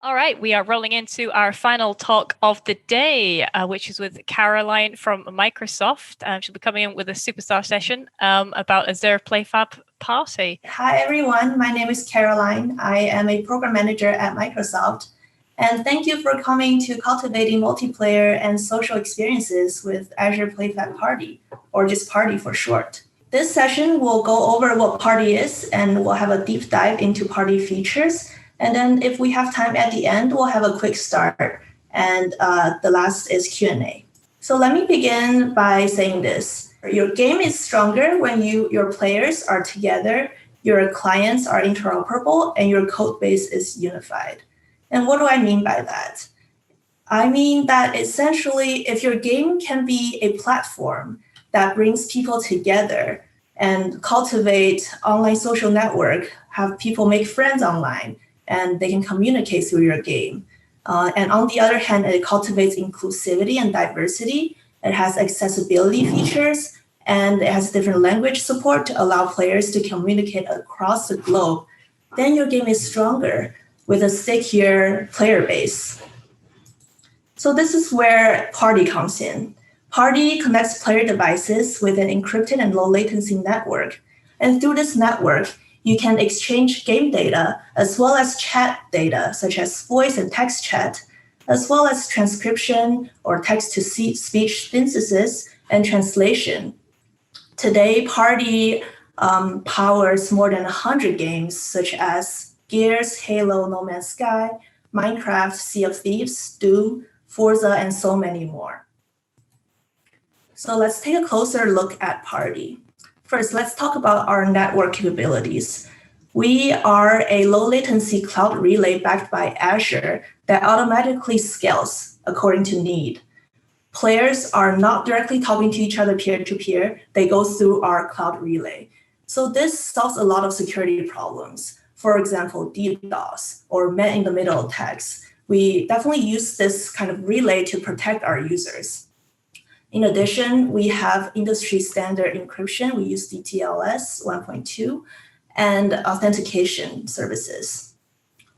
All right, we are rolling into our final talk of the day, which is with Caroline from Microsoft. She'll be coming in with a superstar session about Azure PlayFab Party. Hi, everyone. My name is Caroline. I am a program manager at Microsoft. And thank you for coming to Cultivating Multiplayer and Social Experiences with Azure PlayFab Party, or just Party for short. This session will go over what Party is, and we'll have a deep dive into Party features. And then if we have time at the end, we'll have a quick start. And the last is Q&A. So let me begin by saying this. Your game is stronger when your players are together, your clients are interoperable, and your code base is unified. And what do I mean by that? I mean that essentially, if your game can be a platform that brings people together and cultivate online social network, have people make friends online, and they can communicate through your game. And on the other hand, it cultivates inclusivity and diversity. It has accessibility features, and it has different language support to allow players to communicate across the globe. Then your game is stronger with a stickier player base. So this is where Party comes in. Party connects player devices with an encrypted and low latency network. And through this network, you can exchange game data as well as chat data, such as voice and text chat, as well as transcription or text-to-speech synthesis and translation. Today, Party powers more than 100 games, such as Gears, Halo, No Man's Sky, Minecraft, Sea of Thieves, Doom, Forza, and so many more. So let's take a closer look at Party. First, let's talk about our network capabilities. We are a low latency cloud relay backed by Azure that automatically scales according to need. Players are not directly talking to each other peer-to-peer. They go through our cloud relay. So this solves a lot of security problems. For example, DDoS or man-in-the-middle attacks. We definitely use this kind of relay to protect our users. In addition, we have industry standard encryption. We use DTLS 1.2 and authentication services.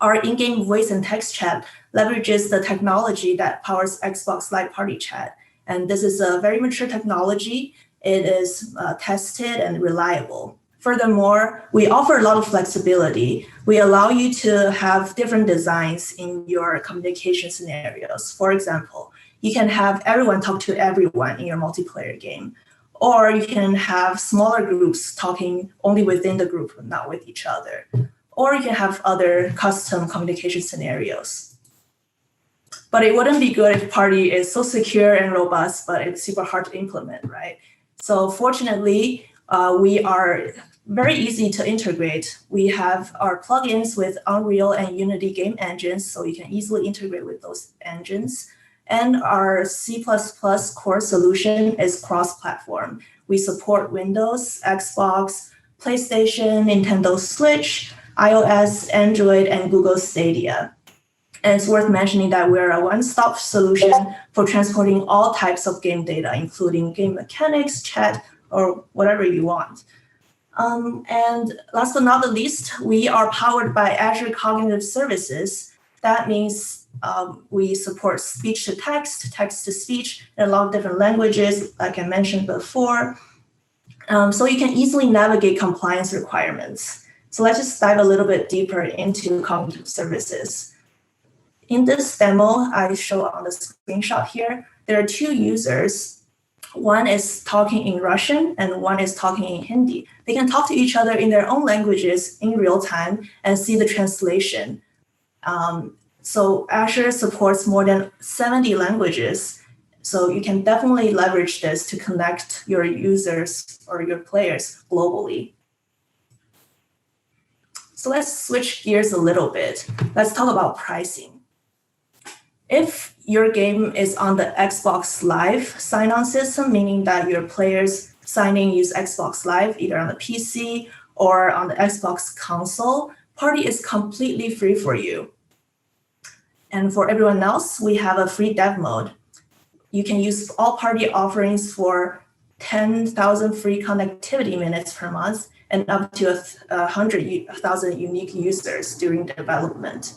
Our in-game voice and text chat leverages the technology that powers Xbox Live Party Chat. And this is a very mature technology. It is tested and reliable. Furthermore, we offer a lot of flexibility. We allow you to have different designs in your communication scenarios. For example, you can have everyone talk to everyone in your multiplayer game, or you can have smaller groups talking only within the group, not with each other, or you can have other custom communication scenarios. But it wouldn't be good if Party is so secure and robust, but it's super hard to implement, right? So fortunately, we are very easy to integrate. We have our plugins with Unreal and Unity game engines, so you can easily integrate with those engines. And our C++ core solution is cross-platform. We support Windows, Xbox, PlayStation, Nintendo Switch, iOS, Android, and Google Stadia. And it's worth mentioning that we're a one-stop solution for transporting all types of game data, including game mechanics, chat, or whatever you want. And last but not the least, we are powered by Azure Cognitive Services. That means we support speech-to-text, text-to-speech, in a lot of different languages, like I mentioned before. So you can easily navigate compliance requirements. So let's just dive a little bit deeper into cognitive services. In this demo I show on the screenshot here, there are two users. One is talking in Russian and one is talking in Hindi. They can talk to each other in their own languages in real time and see the translation. So Azure supports more than 70 languages. So you can definitely leverage this to connect your users or your players globally. So let's switch gears a little bit. Let's talk about pricing. If your game is on the Xbox Live sign-on system, meaning that your players signing use Xbox Live either on the PC or on the Xbox console, Party is completely free for you. And for everyone else, we have a free dev mode. You can use all Party offerings for 10,000 free connectivity minutes per month and up to 100,000 unique users during development.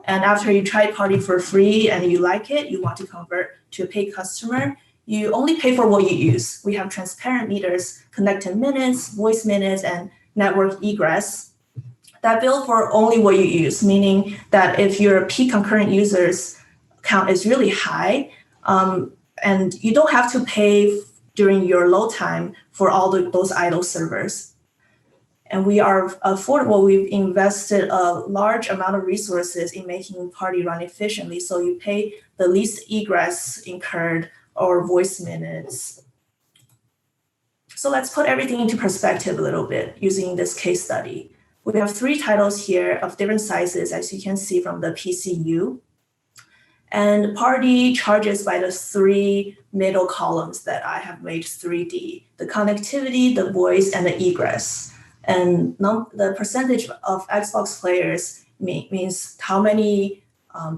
And after you try Party for free and you like it, you want to convert to a paid customer, you only pay for what you use. We have transparent meters, connected minutes, voice minutes, and network egress that bill for only what you use, meaning that if your peak concurrent users count is really high, and you don't have to pay during your load time for all those idle servers. And we are affordable. We've invested a large amount of resources in making Party run efficiently. So you pay the least egress incurred or voice minutes. So let's put everything into perspective a little bit using this case study. We have 3 titles here of different sizes, as you can see from the PCU. And Party charges by the 3 middle columns that I have made 3D, the connectivity, the voice, and the egress. And the percentage of Xbox players means how many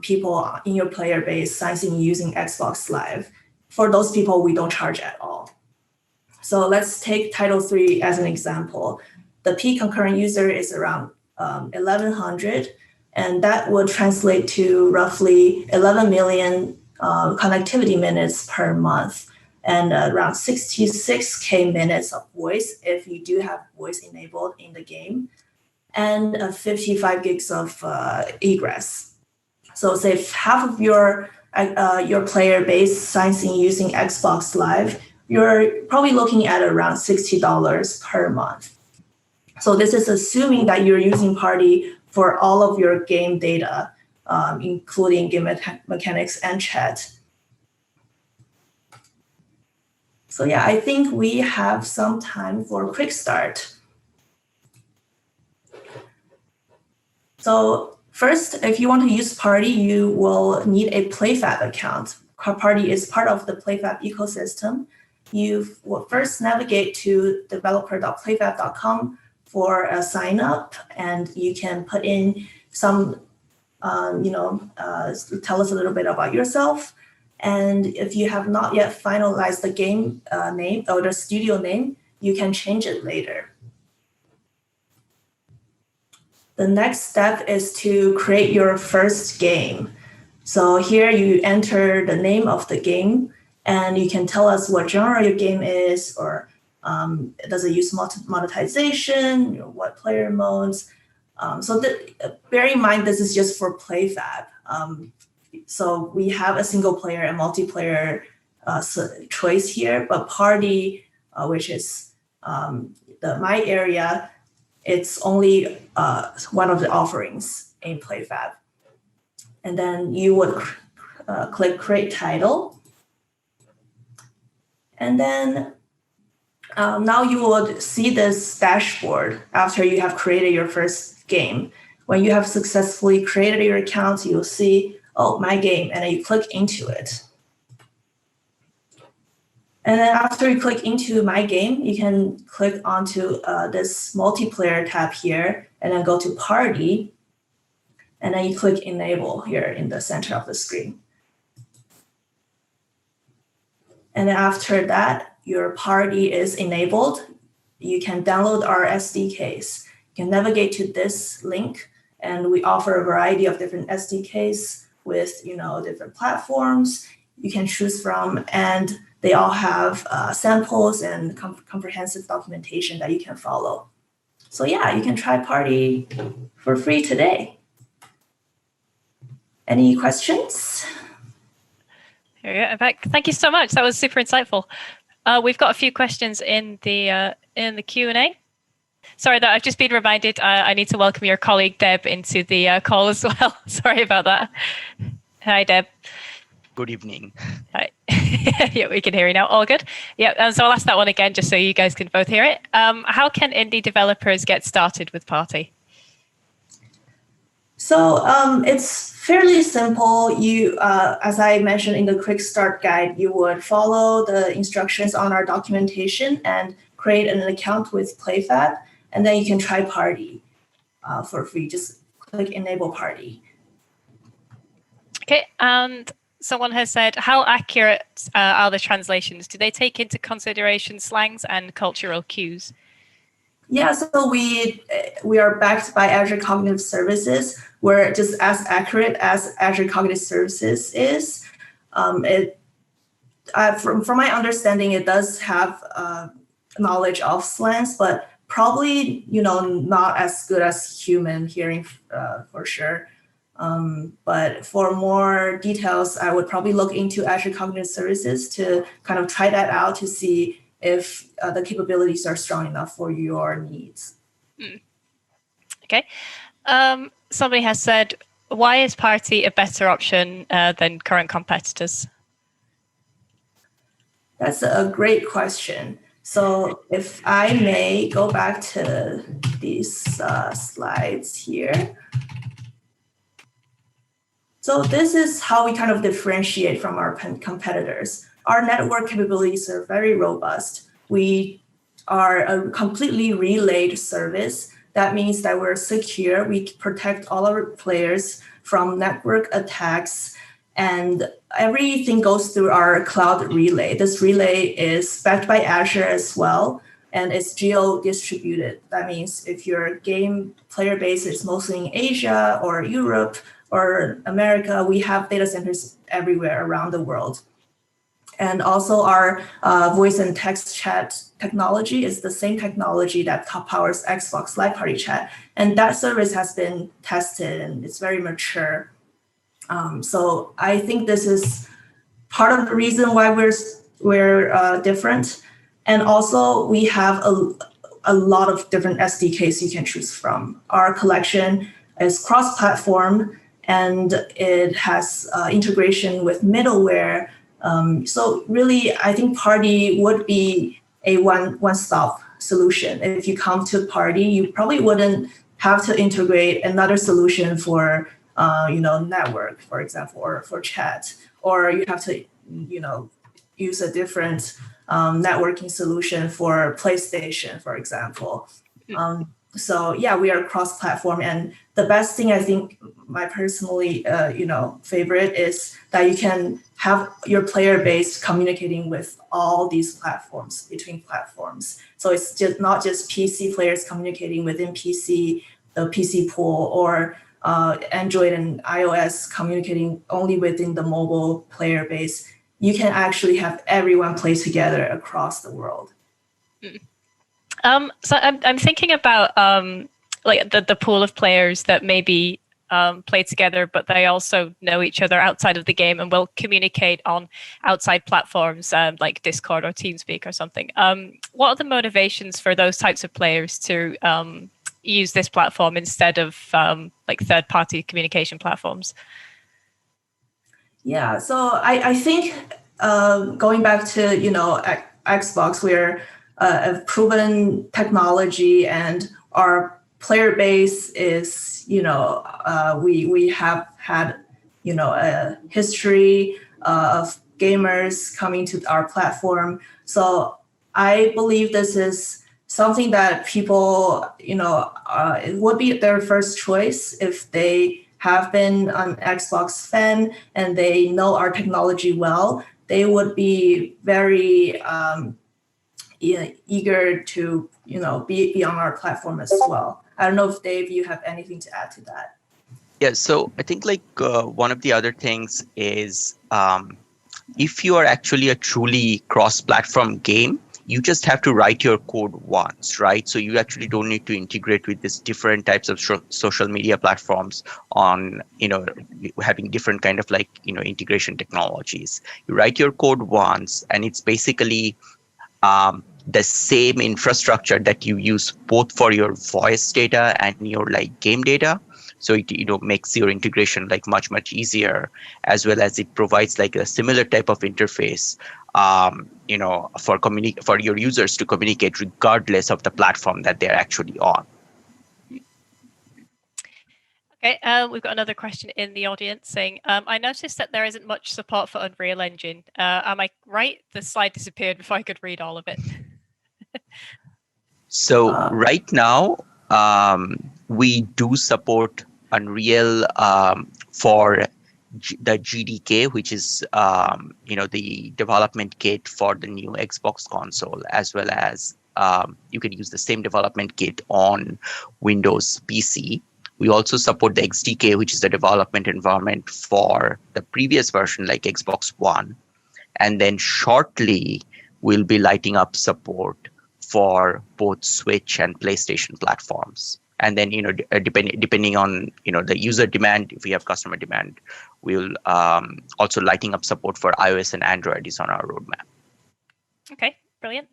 people in your player base signs in using Xbox Live. For those people, we don't charge at all. So let's take Title 3 as an example. The peak concurrent user is around 1,100, and that would translate to roughly 11 million connectivity minutes per month, and around 66K minutes of voice if you do have voice enabled in the game, and 55 gigs of egress. So say if half of your player base signs in using Xbox Live, you're probably looking at around $60 per month. So this is assuming that you're using Party for all of your game data, including game mechanics and chat. So yeah, I think we have some time for a quick start. So first, if you want to use Party, you will need a PlayFab account. Party is part of the PlayFab ecosystem. You will first navigate to developer.playfab.com for a sign up, and you can put in some, tell us a little bit about yourself. And if you have not yet finalized the game name or the studio name, you can change it later. The next step is to create your first game. So here you enter the name of the game, and you can tell us what genre your game is, or does it use monetization, what player modes. So bear in mind, this is just for PlayFab. So we have a single player and multiplayer choice here, but Party, which is my area, it's only one of the offerings in PlayFab. And then you would click Create Title. And then now you would see this dashboard after you have created your first game. When you have successfully created your account, you'll see, oh, my game, and then you click into it. And then after you click into my game, you can click onto this multiplayer tab here, and then go to Party, and then you click Enable here in the center of the screen. And then after that, your Party is enabled. You can download our SDKs. You can navigate to this link, and we offer a variety of different SDKs with different platforms you can choose from, and they all have samples and comprehensive documentation that you can follow. So yeah, you can try Party for free today. Any questions? Here we go. In fact, thank you so much. That was super insightful. We've got a few questions in the Q&A. Sorry, that I've just been reminded I need to welcome your colleague Deb into the call as well. Sorry about that. Hi, Deb. Good evening. Hi. Yeah, we can hear you now. All good. Yeah, so I'll ask that one again just so you guys can both hear it. How can indie developers get started with Party? So it's fairly simple. You, as I mentioned in the quick start guide, you would follow the instructions on our documentation and create an account with PlayFab, and then you can try Party for free. Just click Enable Party. Okay, and someone has said, how accurate are the translations? Do they take into consideration slangs and cultural cues? Yeah, so we are backed by Azure Cognitive Services. We're just as accurate as Azure Cognitive Services is. From my understanding, it does have knowledge of slants, but probably not as good as human hearing for sure. But for more details, I would probably look into Azure Cognitive Services to kind of try that out to see if the capabilities are strong enough for your needs. Okay. Somebody has said, why is Party a better option than current competitors? That's a great question. So if I may go back to these slides here. So this is how we kind of differentiate from our competitors. Our network capabilities are very robust. We are a completely relayed service. That means that we're secure. We protect all our players from network attacks, and everything goes through our cloud relay. This relay is backed by Azure as well, and it's geo-distributed. That means if your game player base is mostly in Asia or Europe or America, we have data centers everywhere around the world. And also our voice and text chat technology is the same technology that powers Xbox Live Party Chat. And that service has been tested and it's very mature. So I think this is part of the reason why we're different. And also we have a lot of different SDKs you can choose from. Our collection is cross-platform and it has integration with middleware. So really, I think Party would be a one-stop solution. If you come to Party, you probably wouldn't have to integrate another solution for network, for example, or for chat, or you have to use a different networking solution for PlayStation, for example. So yeah, we are cross-platform, and the best thing I think, my personally favorite is that you can have your player base communicating with all these platforms, between platforms. So it's just not just PC players communicating within the PC pool, or Android and iOS communicating only within the mobile player base. You can actually have everyone play together across the world. So I'm thinking about like the pool of players that maybe play together, but they also know each other outside of the game and will communicate on outside platforms like Discord or TeamSpeak or something. What are the motivations for those types of players to use this platform instead of like third-party communication platforms? Yeah, so I think going back to Xbox, we're a proven technology, and our player base is we have had a history of gamers coming to our platform. So I believe this is something that people it would be their first choice if they have been an Xbox fan and they know our technology well. They would be very eager to be on our platform as well. I don't know if Dave, you have anything to add to that. Yeah, so I think one of the other things is if you are actually a truly cross-platform game, you just have to write your code once, right? So you actually don't need to integrate with these different types of social media platforms on, having different kind of integration technologies. You write your code once, and it's basically the same infrastructure that you use both for your voice data and your game data. So it makes your integration much easier, as well as it provides a similar type of interface for your users to communicate regardless of the platform that they're actually on. Okay, we've got another question in the audience saying, I noticed that there isn't much support for Unreal Engine. Am I right? The slide disappeared before I could read all of it. So right now, we do support Unreal for the GDK, which is the development kit for the new Xbox console, as well as you can use the same development kit on Windows PC. We also support the XDK, which is the development environment for the previous version, like Xbox One. And then shortly, we'll be lighting up support for both Switch and PlayStation platforms. And then, depending on, the user demand, if we have customer demand, we'll also lighting up support for iOS and Android is on our roadmap. Okay, brilliant.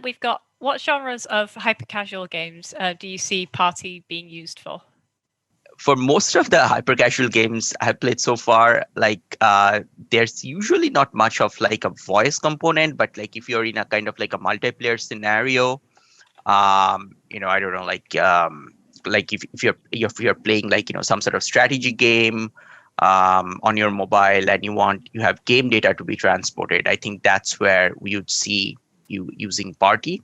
We've got, what genres of hyper-casual games do you see Party being used for? For most of the hyper casual games I've played so far, there's usually not much of like a voice component, but like if you're in a kind of like a multiplayer scenario, I don't know, like if you're playing like some sort of strategy game on your mobile and you have game data to be transported, I think that's where we would see you using Party.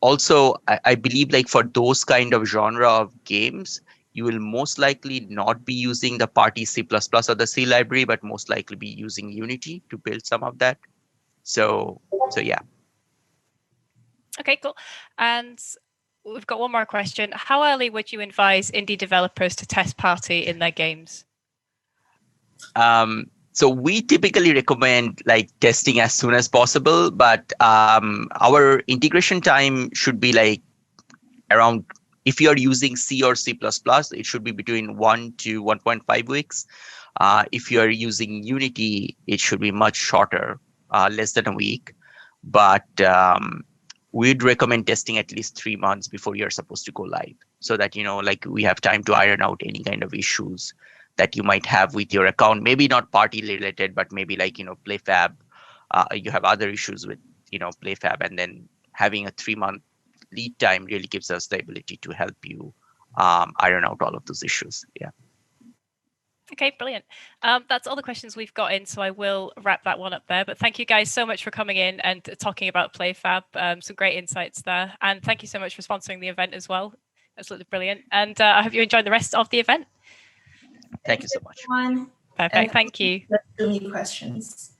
Also, I believe like for those kind of genre of games, you will most likely not be using the Party C++ or the C library, but most likely be using Unity to build some of that. So yeah. Okay, cool. And we've got one more question. How early would you advise indie developers to test Party in their games? So we typically recommend like testing as soon as possible, but our integration time should be like around, if you're using C or C++, it should be between 1 to 1.5 weeks. If you're using Unity, it should be much shorter, less than a week. But we'd recommend testing at least 3 months before you're supposed to go live, so that like we have time to iron out any kind of issues that you might have with your account. Maybe not Party related, but maybe like PlayFab. You have other issues with PlayFab, and then having a 3-month lead time really gives us the ability to help you iron out all of those issues. Yeah. Okay, brilliant. That's all the questions we've got in, so I will wrap that one up there. But thank you guys so much for coming in and talking about PlayFab. Some great insights there. And thank you so much for sponsoring the event as well. Absolutely brilliant. And I hope you enjoyed the rest of the event. Thank you so much. Everyone. Perfect. Thank you. Let's do any questions.